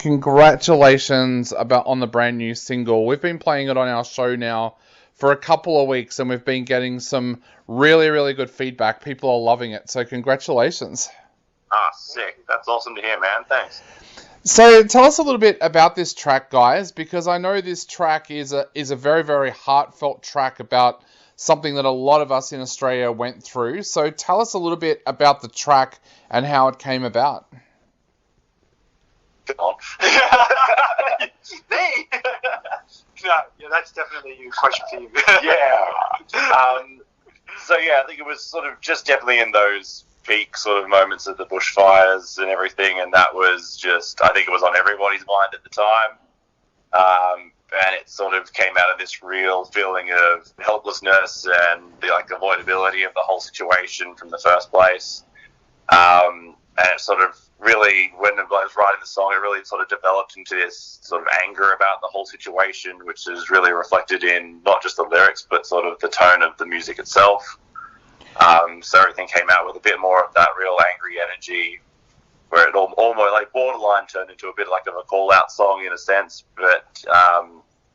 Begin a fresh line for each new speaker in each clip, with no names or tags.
congratulations on the brand new single. We've been playing it on our show now for a couple of weeks, and we've been getting some really, really good feedback. People are loving it, so congratulations.
Ah, sick. That's awesome to hear, man. Thanks.
So tell us a little bit about this track, guys, because I know this track is a very, very heartfelt track about something that a lot of us in Australia went through. So tell us a little bit about the track and how it came about.
On.
Me? No, yeah, that's definitely a question for you.
Yeah. So yeah, I think it was sort of just definitely in those peak sort of moments of the bushfires and everything, and that was just, I think it was on everybody's mind at the time. And it sort of came out of this real feeling of helplessness and the avoidability of the whole situation from the first place. And it sort of really, when I was writing the song, it really sort of developed into this sort of anger about the whole situation, which is really reflected in not just the lyrics, but sort of the tone of the music itself. So everything came out with a bit more of that real angry energy, where it almost like borderline turned into a bit like of a call-out song in a sense. But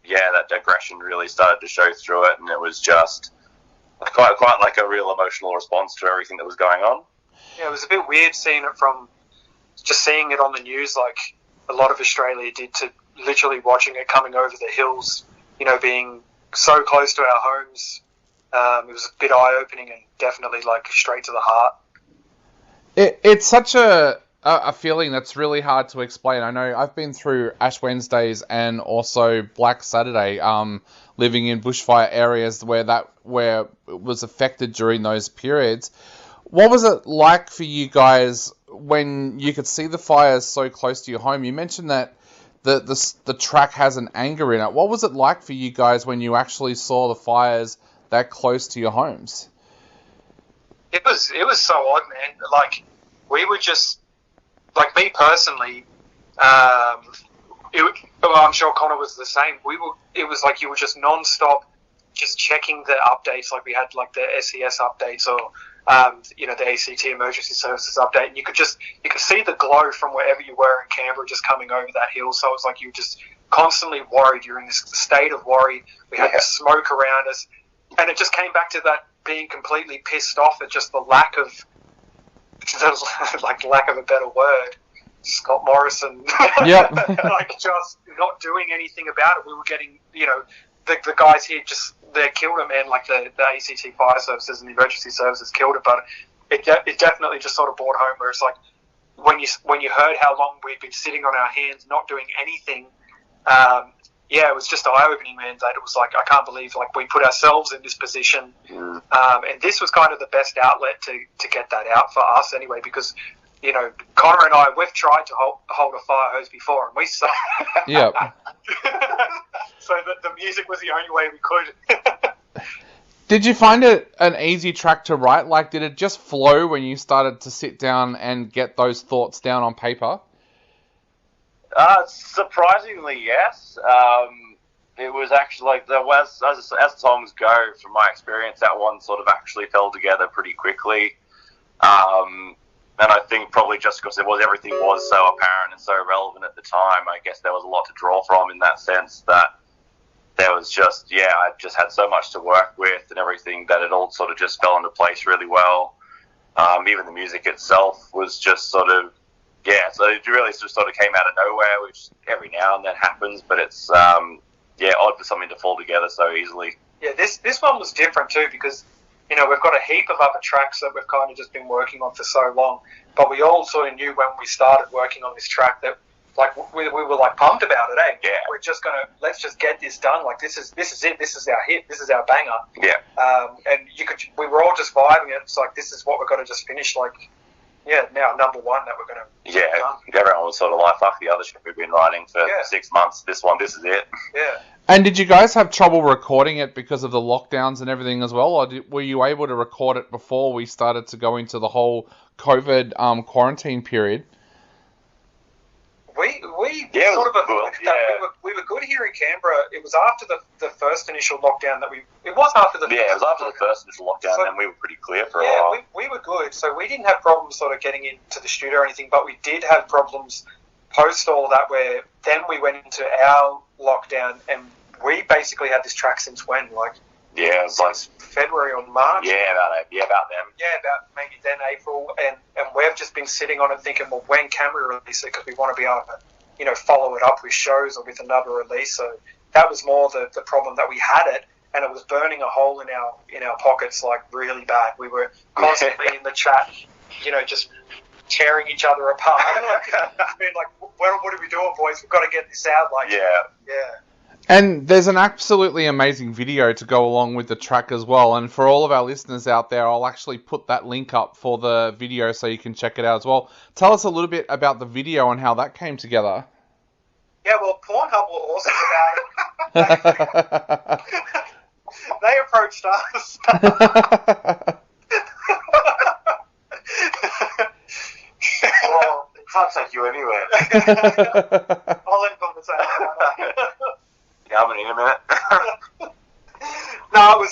yeah, that aggression really started to show through it, and it was just quite like a real emotional response to everything that was going on.
Yeah, it was a bit weird seeing it on the news, like a lot of Australia did, to literally watching it coming over the hills, being so close to our homes. It was a bit eye-opening and definitely like straight to the heart.
It's such a feeling that's really hard to explain. I know I've been through Ash Wednesdays and also Black Saturday, living in bushfire areas where it was affected during those periods. What was it like for you guys when you could see the fires so close to your home? You mentioned that the track has an anger in it. What was it like for you guys when you actually saw the fires that close to your homes?
It was so odd, man. Like, we were just, like, me personally, I'm sure Connor was the same. It was like you were just non-stop just checking the updates. Like, we had like the SES updates or the ACT Emergency Services update, and you could see the glow from wherever you were in Canberra just coming over that hill. So it was like you were just constantly worried. You're in this state of worry. We had the smoke around us, and it just came back to that being completely pissed off at just the lack of a better word, Scott Morrison.
Yep.
Like, just not doing anything about it. We were getting, the guys here they killed it, man. Like the ACT Fire Services and the emergency services killed it, but it definitely just sort of brought home where it's like when you heard how long we'd been sitting on our hands not doing anything. It was just eye-opening, man, that it was like, I can't believe, like, we put ourselves in this position. And this was kind of the best outlet to get that out for us anyway, because, Connor and I, we've tried to hold a fire hose before, and we suck.
Yep.
So the music was the only way we could.
Did you find it an easy track to write? Like, did it just flow when you started to sit down and get those thoughts down on paper?
Surprisingly, yes. It was actually like as songs go, from my experience, that one sort of actually fell together pretty quickly. And I think probably just because everything was so apparent and so relevant at the time, I guess there was a lot to draw from in that sense, that there was just, I just had so much to work with and everything that it all sort of just fell into place really well. Even the music itself was just sort of, so it really just sort of came out of nowhere, which every now and then happens, but it's, odd for something to fall together so easily.
Yeah, this one was different too, because, we've got a heap of other tracks that we've kind of just been working on for so long, but we all sort of knew when we started working on this track that, like, we were like pumped about it, eh?
Yeah.
We're just let's just get this done. Like, this is it. This is our hit. This is our banger.
Yeah.
And we were all just vibing it. It's like, this is what we've got to just finish. Like, now number one that we're going to.
Yeah. Everyone was sort of like, fuck the other shit we've been writing for 6 months. This is it.
Yeah.
And did you guys have trouble recording it because of the lockdowns and everything as well, or were you able to record it before we started to go into the whole COVID quarantine period?
We were good here in Canberra. It was after the first initial lockdown that it was after the
first initial lockdown, and we were pretty clear for a while.
We were good, so we didn't have problems sort of getting into the studio or anything, but we did have problems post all that, then we went into our lockdown, and we basically had this track since when? Like,
yeah, it was like
February or March?
Yeah, about them.
Yeah, about maybe then April, and we've just been sitting on it thinking, well, when can we release it? Because we want to be able to, follow it up with shows or with another release. So that was more the problem, that we had it, and it was burning a hole in our pockets, like, really bad. We were constantly in the chat, just tearing each other apart. What are we doing, boys? We've got to get this out. Like, yeah.
And there's an absolutely amazing video to go along with the track as well. And for all of our listeners out there, I'll actually put that link up for the video so you can check it out as well. Tell us a little bit about the video and how that came together.
Yeah, well, Pornhub were awesome about it. They approached us.
Well, it can't take you anywhere.
I'll let them say that.
Yeah, I'm in a minute.
No,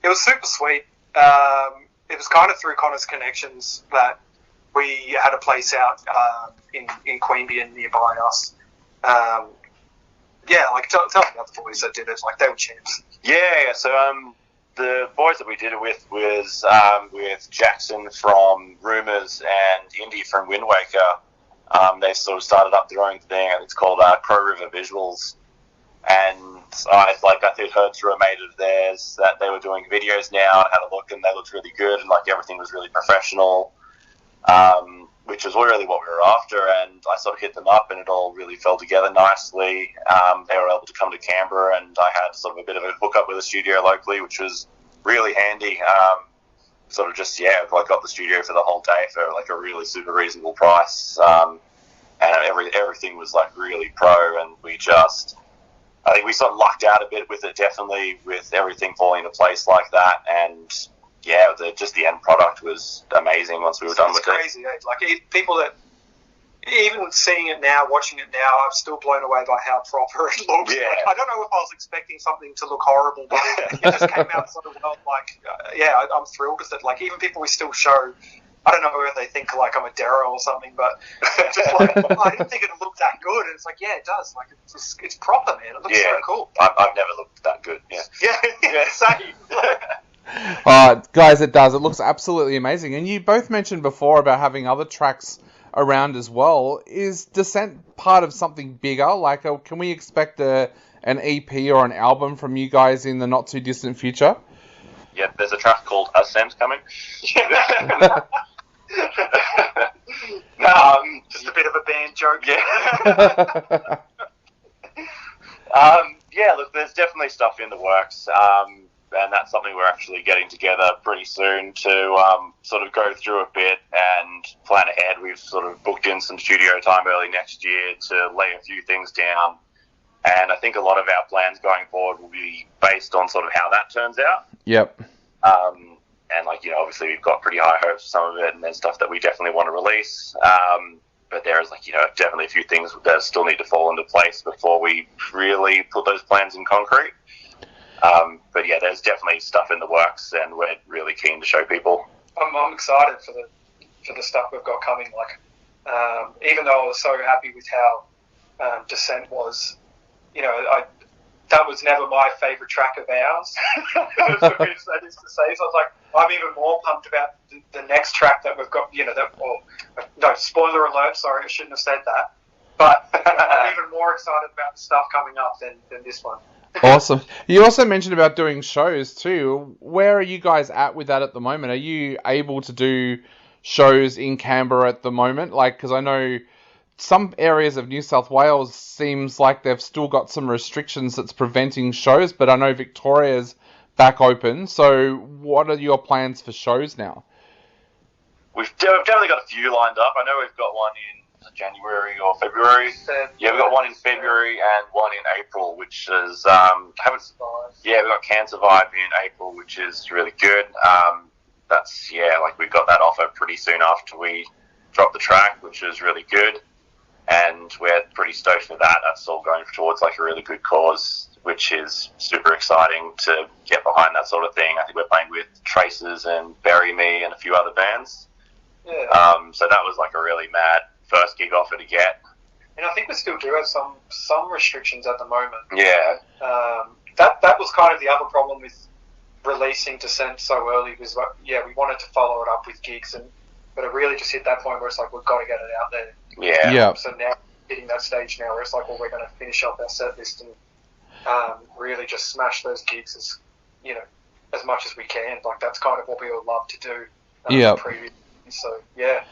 it was super sweet. It was kind of through Connor's connections that we had a place out in Queanbeyan and nearby us. Tell me about the boys that did it. Like, they were champs.
Yeah. So the boys that we did it with was with Jackson from Rumours and Indy from Wind Waker. They sort of started up their own thing, and it's called Crow River Visuals. And I heard through a mate of theirs that they were doing videos now, and had a look, and they looked really good, and like everything was really professional, which is really what we were after. And I sort of hit them up, and it all really fell together nicely. They were able to come to Canberra, and I had sort of a bit of a hookup with a studio locally, which was really handy. I got the studio for the whole day for like a really super reasonable price, and everything was like really pro, and I think we sort of lucked out a bit with it, definitely, with everything falling into place like that. And yeah, the end product was amazing once we were done with it.
It's crazy, eh? Like, people that, even seeing it now, watching it now, I'm still blown away by how proper it looks.
Yeah.
Like, I don't know if I was expecting something to look horrible, but it just came out so well. Like, I'm thrilled with it. Like, even people we still show, I don't know whether they think like I'm a Darrow or something, but just like, I didn't think it looked that good. And it's like, yeah, it does. Like, it's proper, man. It looks so cool.
I've never looked that good.
Yeah, same.
Guys, it does. It looks absolutely amazing. And you both mentioned before about having other tracks around as well. Is Descent part of something bigger? Like, can we expect an EP or an album from you guys in the not too distant future?
Yeah, there's a track called Ascent coming.
Just a bit of a band joke.
Yeah. Look, there's definitely stuff in the works, and that's something we're actually getting together pretty soon to sort of go through a bit and plan ahead. We've sort of booked in some studio time early next year to lay a few things down, and I think a lot of our plans going forward will be based on sort of how that turns out.
Yep.
And obviously we've got pretty high hopes for some of it, and there's stuff that we definitely want to release. But there's definitely a few things that still need to fall into place before we really put those plans in concrete. But yeah, there's definitely stuff in the works, and we're really keen to show people.
I'm excited for the stuff we've got coming. Like, even though I was so happy with how Descent was, that was never my favourite track of ours. That is to say. So I was like, I'm even more pumped about the next track that we've got. No, spoiler alert. Sorry, I shouldn't have said that. But I'm even more excited about the stuff coming up than this one.
Awesome. You also mentioned about doing shows too. Where are you guys at with that at the moment? Are you able to do shows in Canberra at the moment? Like, because I know some areas of New South Wales seems like they've still got some restrictions that's preventing shows, but I know Victoria's back open. So what are your plans for shows now?
We've definitely got a few lined up. I know we've got one in January or February. Yeah, we've got one in February and one in April, which is we've got Cancer Vibe in April, which is really good. We've got that offer pretty soon after we dropped the track, which is really good. And we're pretty stoked for that. That's all going towards like a really good cause, which is super exciting to get behind that sort of thing. I think we're playing with Traces and Bury Me and a few other bands. Yeah. So that was like a really mad first gig offer to get.
And I think we still do have some restrictions at the moment.
Yeah.
That was kind of the other problem with releasing Descent so early was, we wanted to follow it up with gigs, but it really just hit that point where it's like, we've got to get it out there.
Yeah.
Yeah.
So now, hitting that stage now where it's like, well, we're going to finish up our set list and really just smash those gigs as much as we can. Like, that's kind of what we would love to do.
Yeah.
So, yeah.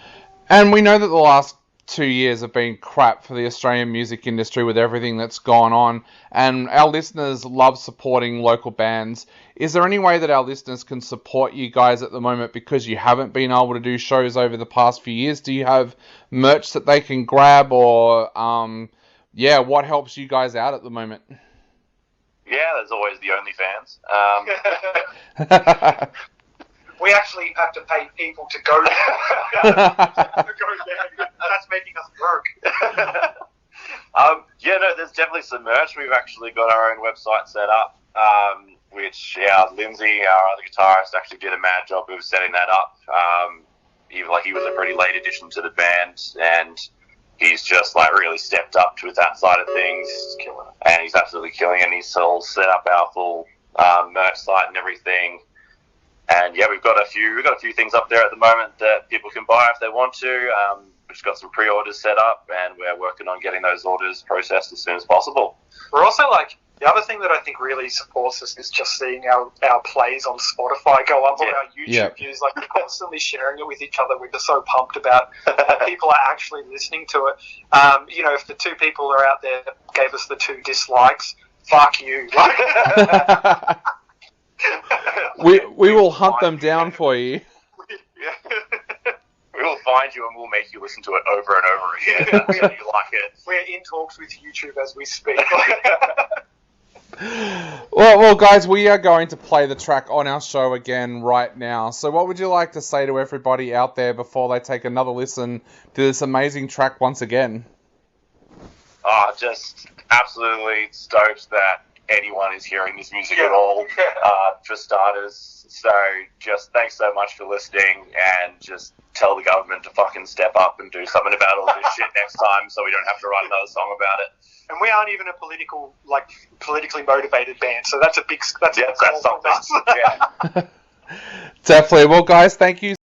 And we know that the last 2 years have been crap for the Australian music industry with everything that's gone on, and our listeners love supporting local bands. Is there any way that our listeners can support you guys at the moment because you haven't been able to do shows over the past few years? Do you have merch that they can grab, or what helps you guys out at the moment?
Yeah, there's always the OnlyFans.
We actually have to pay people to go there. That's making us broke.
There's definitely some merch. We've actually got our own website set up, which Lindsay, our other guitarist, actually did a mad job of setting that up. He was a pretty late addition to the band, and he's just really stepped up with that side of things, and he's absolutely killing it. And he's all set up our full merch site and everything. And we've got a few things up there at the moment that people can buy if they want to. We've got some pre-orders set up, and we're working on getting those orders processed as soon as possible.
We're also the other thing that I think really supports us is just seeing our plays on Spotify go up, or our YouTube views. We're constantly sharing it with each other. We're just so pumped about people are actually listening to it. If the 2 people are out there that gave us the 2 dislikes, fuck you.
We will hunt them down for you.
We will find you and we'll make you listen to it over and over again until you like it.
We're in talks with YouTube as we speak.
Well, guys, we are going to play the track on our show again right now. So what would you like to say to everybody out there before they take another listen to this amazing track once again?
Just absolutely stoked that anyone is hearing this music at all, for starters. So just thanks so much for listening, and just tell the government to fucking step up and do something about all this shit next time so we don't have to write another song about it.
And we aren't even a politically motivated band, so that's a big, that's
something.
us.
Yeah.
Definitely. Well, guys, thank you